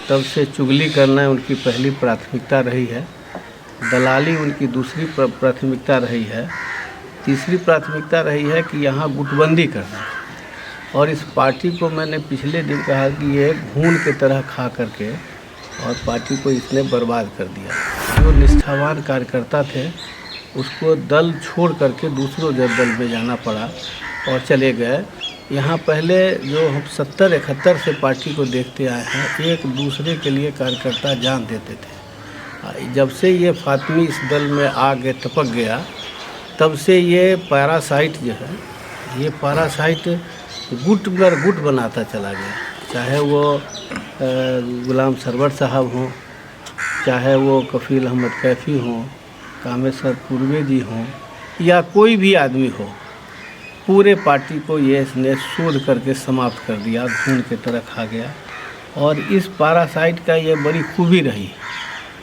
तब से चुगली करना उनकी पहली प्राथमिकता रही है, दलाली उनकी दूसरी प्राथमिकता रही है, तीसरी प्राथमिकता रही है कि यहाँ गुटबंदी करना। और इस पार्टी को मैंने पिछले दिन कहा कि ये घून की तरह खा करके और पार्टी को इसने बर्बाद कर दिया। जो निष्ठावान कार्यकर्ता थे उसको दल छोड़ करके दूसरों दल में जाना पड़ा और चले गए। यहाँ पहले जो हम 70-71 से पार्टी को देखते आए हैं, एक दूसरे के लिए कार्यकर्ता जान देते थे। जब से ये फातिमी इस दल में आगे टपक गया, तब से ये पैरासाइट जो है, ये पैरासाइट गुट पर गुट बनाता चला गया। चाहे वो गुलाम सरवर साहब हों, चाहे वो कफील अहमद कैफ़ी हों, कामेश्वर पूर्वे जी हों, या कोई भी आदमी हो, पूरे पार्टी को ये इसने शोध करके समाप्त कर दिया, घून की तरह खा गया। और इस पैरासाइट का ये बड़ी खूबी रही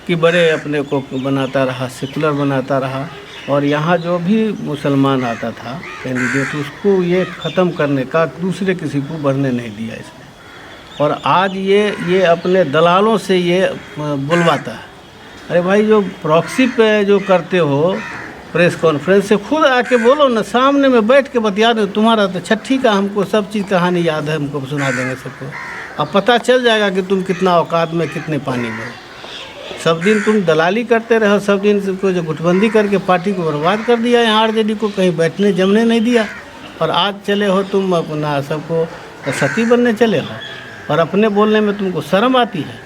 कि बड़े अपने को बनाता रहा, सेकुलर बनाता रहा। और यहाँ जो भी मुसलमान आता था कैंडिडेट, उसको ये ख़त्म करने का दूसरे किसी को बढ़ने नहीं दिया इसने। और आज ये अपने दलालों से ये बुलवाता है। अरे भाई, जो प्रॉक्सी पे जो करते हो प्रेस कॉन्फ्रेंस, से खुद आके बोलो ना, सामने में बैठ के बतिया दो। तुम्हारा तो छठी का हमको सब चीज़ कहानी याद है, हमको सुना देंगे सबको। अब पता चल जाएगा कि तुम कितना औकात में, कितने पानी में। सब दिन तुम दलाली करते रहो, सब दिन सबको जो गुटबंदी करके पार्टी को बर्बाद कर दिया। यहाँ आरजेडी को कहीं बैठने जमने नहीं दिया। और आज चले हो तुम अपना सबको सती बनने चले हो, और अपने बोलने में तुमको शर्म आती है।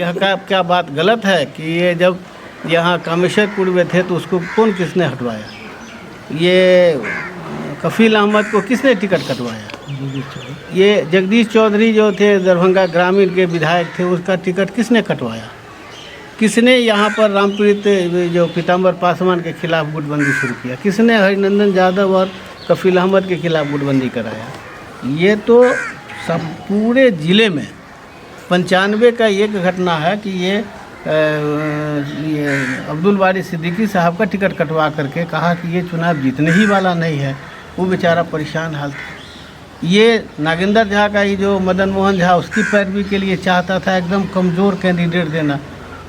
यह क्या बात गलत है कि ये जब यहाँ कामेश्वर पूर्वे थे तो उसको किसने हटवाया? ये कफील अहमद को किसने टिकट कटवाया? ये जगदीश चौधरी जो थे दरभंगा ग्रामीण के विधायक थे, उसका टिकट किसने कटवाया? किसने यहाँ पर रामप्रीत जो पीताम्बर पासवान के खिलाफ गुटबंदी शुरू किया? किसने हरिनंदन यादव और कफील अहमद के खिलाफ गुटबंदी कराया? ये तो सब पूरे ज़िले में 95 का एक घटना है कि ये अब्दुल बारी सिद्दीकी साहब का टिकट कटवा करके कहा कि ये चुनाव जीतने ही वाला नहीं है। वो बेचारा परेशान हाल था। ये नागेंद्र झा का ही जो मदन मोहन झा, उसकी पैरवी के लिए चाहता था एकदम कमज़ोर कैंडिडेट देना।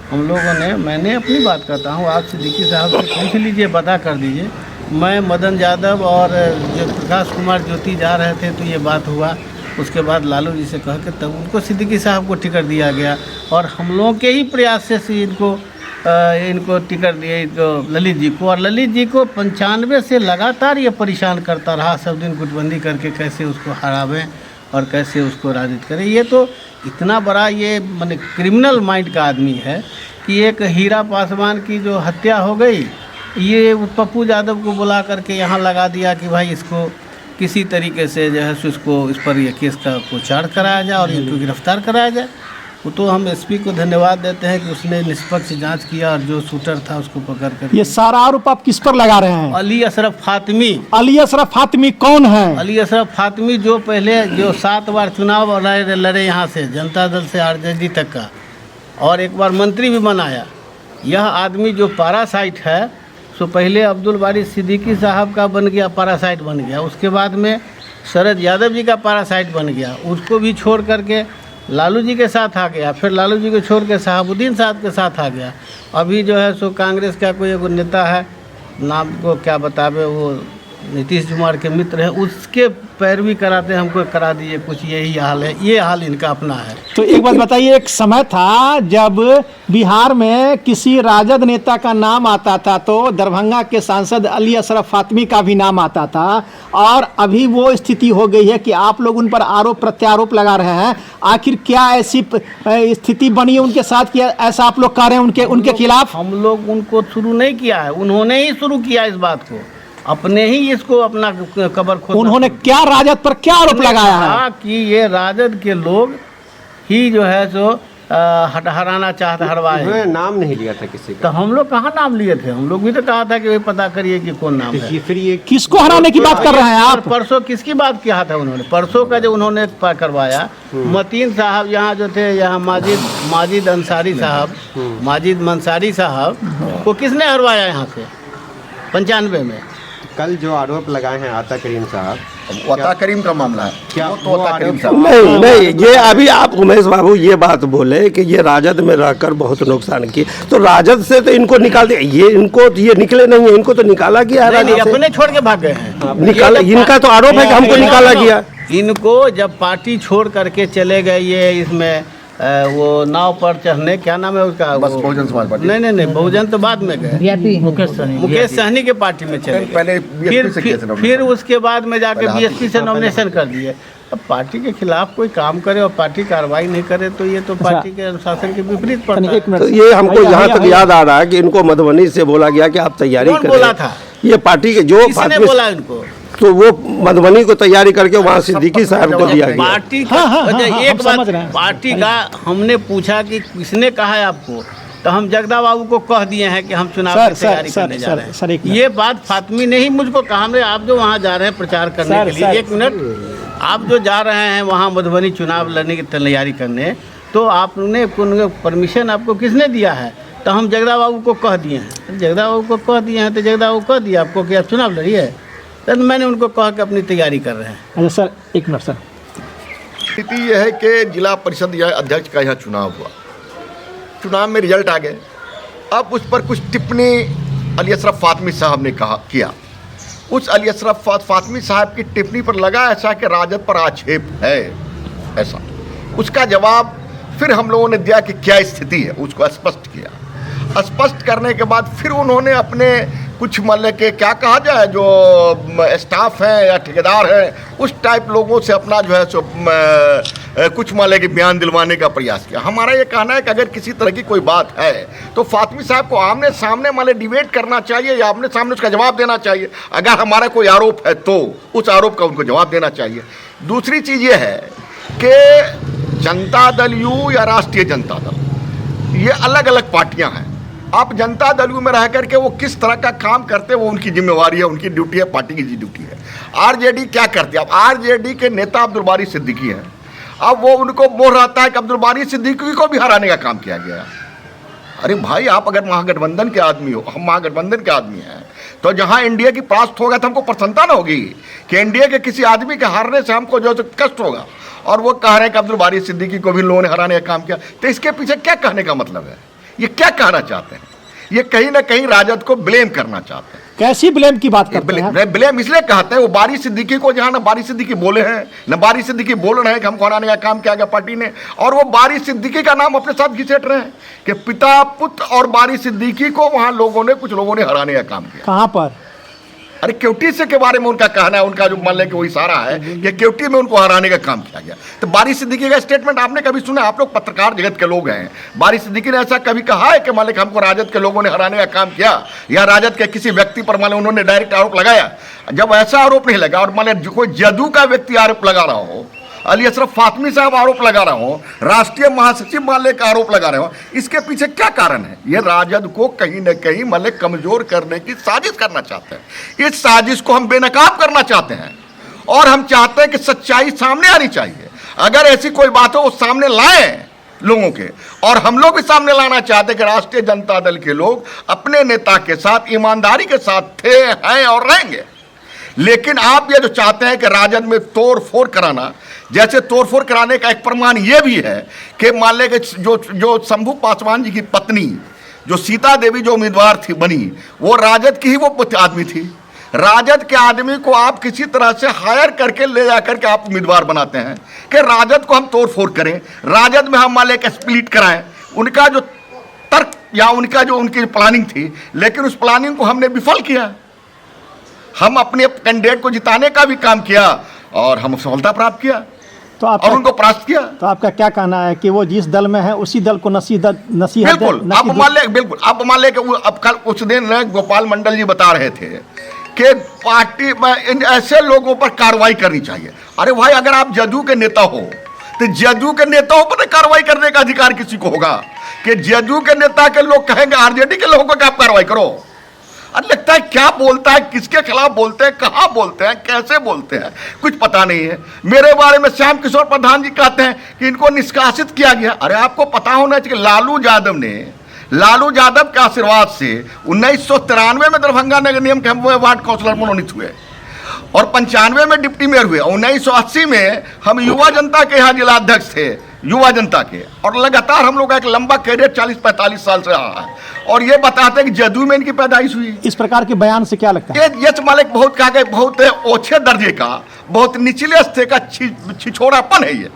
हम लोगों ने, मैंने अपनी बात करता हूँ, आप सिद्दीकी साहब से पूछ लीजिए, पता कर दीजिए। मैं मदन यादव और जो प्रकाश कुमार ज्योति जा रहे थे तो ये बात हुआ। उसके बाद लालू जी से कह के तब उनको सिद्दीकी साहब को टिकट दिया गया। और हम लोगों के ही प्रयास से इनको टिकट दिए, इनको ललित जी को। और ललित जी को 95 से लगातार ये परेशान करता रहा, सब दिन गुटबंदी करके कैसे उसको हरावें और कैसे उसको राजनीति करें। ये तो इतना बड़ा ये माने क्रिमिनल माइंड का आदमी है कि एक हीरा पासवान की जो हत्या हो गई, ये पप्पू यादव को बुला करके यहाँ लगा दिया कि भाई इसको किसी तरीके से जो है इसको इस पर यह केस का विचार कराया जाए और इनको गिरफ्तार कराया जाए। वो तो हम एसपी को धन्यवाद देते हैं कि उसने निष्पक्ष जांच किया और जो शूटर था उसको पकड़ कर। ये सारा आरोप आप किस पर लगा रहे हैं? अली अशरफ फातिमी। अली अशरफ फातिमी कौन है? अली अशरफ फातिमी जो पहले जो 7 बार चुनाव लड़े यहाँ से, जनता दल से आरजेडी तक का, और एक बार मंत्री भी बनाया। यह आदमी जो पैरासाइट है, तो पहले अब्दुल बारी सिद्दीकी साहब का बन गया, पैरासाइट बन गया। उसके बाद में शरद यादव जी का पैरासाइट बन गया, उसको भी छोड़ करके लालू जी के साथ आ गया। फिर लालू जी को छोड़ के शहाबुद्दीन साहब के साथ आ गया। अभी जो है सो कांग्रेस का कोई एक नेता है, नाम को क्या बतावे, वो नीतीश कुमार के मित्र हैं, उसके पैरवी कराते हमको करा दीजिए कुछ, यही हाल है। ये हाल इनका अपना है। तो एक बात बताइए, एक समय था जब बिहार में किसी राजद नेता का नाम आता था तो दरभंगा के सांसद अली अशरफ फातिमी का भी नाम आता था, और अभी वो स्थिति हो गई है कि आप लोग उन पर आरोप प्रत्यारोप लगा रहे हैं। आखिर क्या ऐसी स्थिति बनी है उनके साथ कि ऐसा आप लोग कह रहे हैं उनके खिलाफ? हम लोग उनको शुरू नहीं किया है, उन्होंने ही शुरू किया इस बाट को, अपने ही इसको अपना कबर खोद। उन्होंने क्या राजद पर क्या आरोप लगाया है कि ये राजद के लोग ही जो है सो हराना चाहता, हरवाए। नाम नहीं लिया था किसी का। तो हम लोग कहाँ नाम लिए थे? हम लोग भी तो कहा था कि पता करिए कि कौन नाम है। फिर ये किसको हराने की बात कर रहे हैं आप? परसों किसकी बात किया था उन्होंने? परसों का जो उन्होंने करवाया, मतीन साहब यहाँ जो थे, यहाँ माजिद अंसारी साहब, माजिद मंसारी साहब को किसने हरवाया यहाँ से 95 में? कल जो आरोप लगाए हैं आता करीम साहब, अता करीम का मामला है क्या वो तो अता करीम साहब नहीं नहीं, ये अभी आप उमेश बाबू ये बात बोले कि ये राजद में रहकर बहुत नुकसान किए, तो राजद से तो इनको निकाल दिया, ये इनको ये निकले नहीं है, इनको तो निकाला गया है नहीं, राजद से। अपने छोड़ के भाग गए हैं। निकाला, इनका तो आरोप है कि हमको निकाला गया। इनको जब पार्टी छोड़ करके चले गए ये इसमें वो नाव पर चढ़ने, क्या नाम है उसका, बस बहुजन समाज पार्टी। नहीं, बहुजन तो बाद में गए, मुकेश सहनी के पार्टी में चले गए। पहले BSP से किया था नॉमिनेशन। फिर उसके बाद में जाके पहले बीएसपी से नॉमिनेशन कर दिए। अब पार्टी के खिलाफ कोई काम करे और पार्टी कार्रवाई नहीं करे तो ये तो पार्टी के अनुशासन के विपरीत पड़ता है। तो ये हमको यहाँ तक याद आ रहा है कि इनको मधुबनी से बोला गया कि आप तैयारी कौन करें। बोला था? ये पार्टी के जो किसने बोला इनको? तो वो मधुबनी को तैयारी करके वहाँ सिद्दीकी साहब को दिया गया। पार्टी का एक बात, पार्टी का हमने पूछा कि किसने कहा है आपको, तो हम जगदा बाबू को कह दिए हैं कि हम चुनाव की तैयारी करने जा रहे हैं। ये बात फातमी ने ही मुझको कहा। हमने आप जो वहाँ जा रहे हैं प्रचार करने के लिए, 1 मिनट, आप जो जा रहे हैं वहाँ मधुबनी चुनाव लड़ने की तैयारी करने, तो आपने परमिशन आपको किसने दिया है? तो हम जगदा बाबू को कह दिए हैं। जगदा बाबू को कह दिए हैं तो जगदा बाबू कह दिया आपको कि आप चुनाव लड़िए, तो मैंने उनको कहा कि अपनी तैयारी कर रहे हैं। अच्छा सर, 1 मिनट सर। स्थिति यह है कि जिला परिषद या अध्यक्ष का यहाँ चुनाव हुआ, चुनाव में रिजल्ट आ गए। अब उस पर कुछ टिप्पणी अली अशरफ फातमी साहब ने किया। उस अली अशरफ फातमी साहब की टिप्पणी पर लगा ऐसा कि राजद पर आक्षेप है, ऐसा उसका जवाब फिर हम लोगों ने दिया कि क्या स्थिति है, उसको स्पष्ट किया। स्पष्ट करने के बाद फिर उन्होंने अपने कुछ मतलब के क्या कहा जाए जो स्टाफ है या ठेकेदार है उस टाइप लोगों से अपना जो है सो कुछ मतलब के बयान दिलवाने का प्रयास किया। हमारा ये कहना है कि अगर किसी तरह की कोई बात है तो फातमी साहब को आमने सामने मतलब डिबेट करना चाहिए या आमने सामने उसका जवाब देना चाहिए। अगर हमारा कोई आरोप है तो उस आरोप का उनको जवाब देना चाहिए। दूसरी चीज़ ये है कि जनता दल यू या राष्ट्रीय जनता दल, ये अलग अलग पार्टियां हैं। आप जनता दल यू में रह करके वो किस तरह का काम करते हैं वो उनकी जिम्मेवारी है, उनकी ड्यूटी है, पार्टी की ड्यूटी है। आरजेडी क्या करती है? अब आरजेडी के नेता अब्दुल बारी सिद्दीकी हैं। अब वो उनको बोल रहता है कि अब्दुल बारी सिद्दीकी को भी हराने का काम किया गया। अरे भाई, आप अगर महागठबंधन के आदमी हो, हम महागठबंधन के आदमी हैं, तो जहां एनडीए की परास्त होगा तो हमको प्रसन्नता ना होगी कि एनडीए के किसी आदमी के हारने से हमको जो कष्ट होगा। और वो कह रहे हैं कि अब्दुल बारी सिद्दीकी को भी लोगों ने हराने का काम किया। तो इसके पीछे क्या कहने का मतलब है? ये क्या कहना चाहते हैं? ये कहीं ना कहीं राजद को ब्लेम करना चाहते हैं। कैसी ब्लेम की बात करते हैं? ब्लेम इसलिए कहते हैं वो बारी सिद्दीकी को, जहां ना बारी सिद्दीकी बोले हैं न बारी सिद्दीकी बोल रहे हैं कि हमको हराने का काम किया गया पार्टी ने, और वो बारी सिद्दीकी का नाम अपने साथ घिसेट रहे हैं कि पिता पुत्र और बारी सिद्दीकी को वहां कुछ लोगों ने हराने का काम किया। कहां पर? अरे केवटी से के बारे में उनका कहना है, उनका जो मान लें कि वो इशारा है कि केवटी में उनको हराने का काम किया गया। तो बारी सिद्दीकी का स्टेटमेंट आपने कभी सुना? आप लोग पत्रकार जगत के लोग हैं, बारी सिद्दीकी ने ऐसा कभी कहा है कि मान लें हमको राजद के लोगों ने हराने का काम किया या राजद के किसी व्यक्ति पर मान लें उन्होंने डायरेक्ट आरोप लगाया? जब ऐसा आरोप नहीं लगा और मान लें कोई जदयू का व्यक्ति आरोप लगा रहा हो, अली अशरफ फातमी साहब आरोप लगा रहा हो, राष्ट्रीय महासचिव माले का आरोप लगा रहे हो, इसके पीछे क्या कारण है? ये राजद को कहीं न कहीं माले कमजोर करने की साजिश करना चाहते हैं। इस साजिश को हम बेनकाब करना चाहते हैं और हम चाहते हैं कि सच्चाई सामने आनी चाहिए। अगर ऐसी कोई बात हो वो सामने लाएं लोगों के, और हम लोग भी सामने लाना चाहते हैं कि राष्ट्रीय जनता दल के लोग अपने नेता के साथ ईमानदारी के साथ थे, हैं और रहेंगे। लेकिन आप ये जो चाहते हैं कि राजद में तोड़ फोड़ कराना, जैसे तोड़ फोड़ कराने का एक प्रमाण ये भी है कि मान लें कि जो शंभू पासवान जी की पत्नी जो सीता देवी जो उम्मीदवार थी बनी, वो राजद की ही वो आदमी थी। राजद के आदमी को आप किसी तरह से हायर करके ले जाकर के आप उम्मीदवार बनाते हैं कि राजद को हम तोड़ फोड़ करें, राजद में हम मान लें कि स्प्लिट कराएं। उनका जो तर्क या उनकी प्लानिंग थी, लेकिन उस प्लानिंग को हमने विफल किया। हम अपने कैंडिडेट को जिताने का भी काम किया और हम सफलता प्राप्त किया तो और उनको परास्त किया। तो आपका क्या कहना है कि वो जिस दल में है उसी दल को नसीहत? बिल्कुल, अब मान ले कि अब कल उस दिन गोपाल मंडल जी बता रहे थे कि पार्टी में ऐसे लोगों पर कार्रवाई करनी चाहिए। अरे भाई, अगर आप जदयू के नेता हो तो जदयू के नेताओं पर कार्रवाई करने का अधिकार किसी को होगा कि जदयू के नेता के लोग कहेंगे आरजेडी के लोगों को आप कार्रवाई करो। अरे लगता है क्या बोलता है, किसके खिलाफ बोलते हैं, कहाँ बोलते हैं, कैसे बोलते हैं, कुछ पता नहीं है। मेरे बारे में श्याम किशोर प्रधान जी कहते हैं कि इनको निष्कासित किया गया। अरे आपको पता होना चाहिए लालू लालू यादव के आशीर्वाद से 1993 में दरभंगा नगर निगम के हम वार्ड काउंसलर मनोनीत हुए और 95 में डिप्टी मेयर हुए। 1980 में हम युवा जनता के यहाँ जिला अध्यक्ष थे, युवा जनता के, और लगातार हम लोग का एक लंबा कैरियर 40-45 साल से रहा है। और ये बताते हैं कि जदयू में इनकी पैदाइश हुई। इस प्रकार के बयान से क्या लगता है? ये मालिक बहुत बहुत ओछे दर्जे का, बहुत निचले स्तर का छिछोरापन है ये।